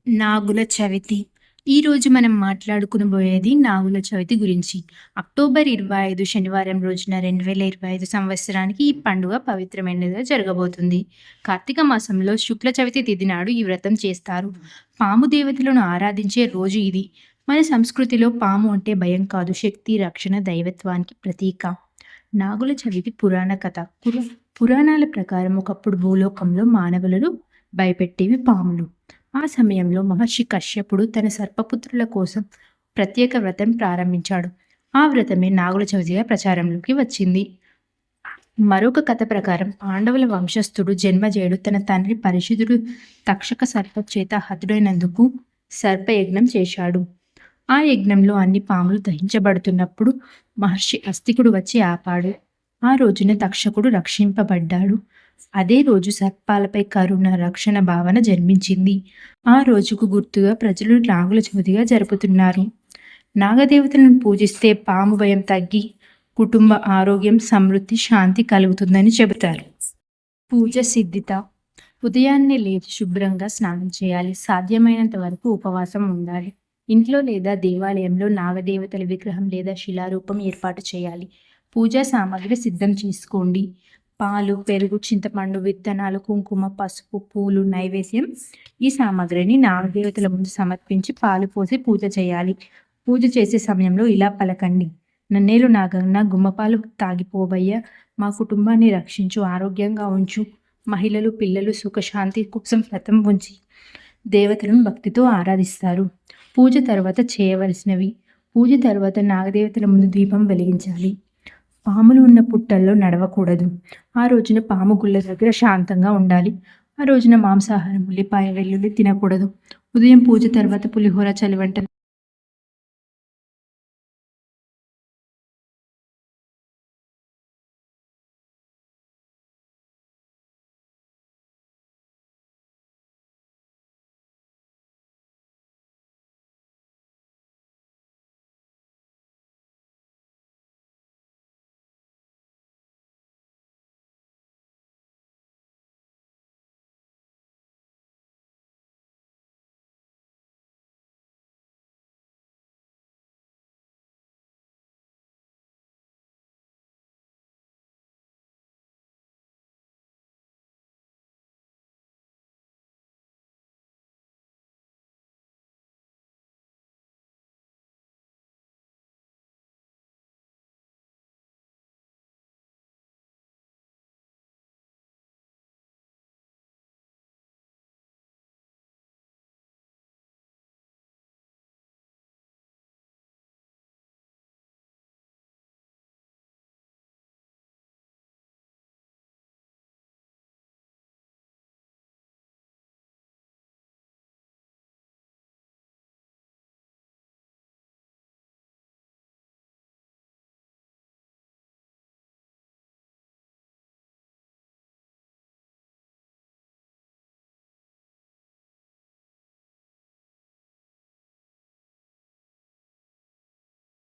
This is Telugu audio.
నాగుల చవితి. ఈరోజు మనం మాట్లాడుకునబోయేది నాగుల చవితి గురించి. అక్టోబర్ 25 శనివారం రోజున 2025 సంవత్సరానికి ఈ పండుగ పవిత్రమైనదిగా జరగబోతుంది. కార్తీక మాసంలో శుక్ల చవితి తిథి నాడు ఈ వ్రతం చేస్తారు. పాము దేవతలను ఆరాధించే రోజు ఇది. మన సంస్కృతిలో పాము అంటే భయం కాదు, శక్తి, రక్షణ, దైవత్వానికి ప్రతీక. నాగుల చవితి పురాణ కథ. పురాణాల ప్రకారం ఒకప్పుడు భూలోకంలో మానవులను భయపెట్టేవి పాములు. ఆ సమయంలో మహర్షి కశ్యపుడు తన సర్పపుత్రుల కోసం ప్రత్యేక వ్రతం ప్రారంభించాడు. ఆ వ్రతమే నాగుల చవితిగా ప్రచారంలోకి వచ్చింది. మరొక కథ ప్రకారం పాండవుల వంశస్థుడు జన్మజేయుడు తన తండ్రి పరిషిదుడు తక్షక సర్పం చేత హతుడైనందుకు సర్పయజ్ఞం చేశాడు. ఆ యజ్ఞంలో అన్ని పాములు దహించబడుతున్నప్పుడు మహర్షి అస్తికుడు వచ్చి ఆపాడు. ఆ రోజున తక్షకుడు రక్షింపబడ్డాడు. అదే రోజు సర్పాలపై కరుణ, రక్షణ భావన జన్మించింది. ఆ రోజుకు గుర్తుగా ప్రజలు నాగుల చవితిగా జరుపుతున్నారు. నాగదేవతలను పూజిస్తే పాము భయం తగ్గి కుటుంబ ఆరోగ్యం, సమృద్ధి, శాంతి కలుగుతుందని చెబుతారు. పూజ సిద్ధిత. ఉదయాన్నే లేచి శుభ్రంగా స్నానం చేయాలి. సాధ్యమైనంత వరకు ఉపవాసం ఉండాలి. ఇంట్లో లేదా దేవాలయంలో నాగదేవతల విగ్రహం లేదా శిలారూపం ఏర్పాటు చేయాలి. పూజా సామాగ్రి సిద్ధం చేసుకోండి. పాలు, పెరుగు, చింతపండు, విత్తనాలు, కుంకుమ, పసుపు, పూలు, నైవేద్యం. ఈ సామాగ్రిని నాగదేవతల ముందు సమర్పించి పాలు పోసి పూజ చేయాలి. పూజ చేసే సమయంలో ఇలా పలకండి: నన్నేలు నాగన్న, గుమ్మపాలు తాగిపోవయ్య, మా కుటుంబాన్ని రక్షించు, ఆరోగ్యంగా ఉంచు. మహిళలు, పిల్లలు సుఖశాంతి కోసం వ్రతం ఉంచి దేవతలను భక్తితో ఆరాధిస్తారు. పూజ తర్వాత చేయవలసినవి: పూజ తర్వాత నాగదేవతల ముందు దీపం వెలిగించాలి. పాములు ఉన్న పుట్టల్లో నడవకూడదు. ఆ రోజున పాము గుళ్ళ దగ్గర శాంతంగా ఉండాలి. ఆ రోజున మాంసాహారం, ఉల్లిపాయ, వెల్లుల్లి తినకూడదు. ఉదయం పూజ తర్వాత పులిహోర, చలివంట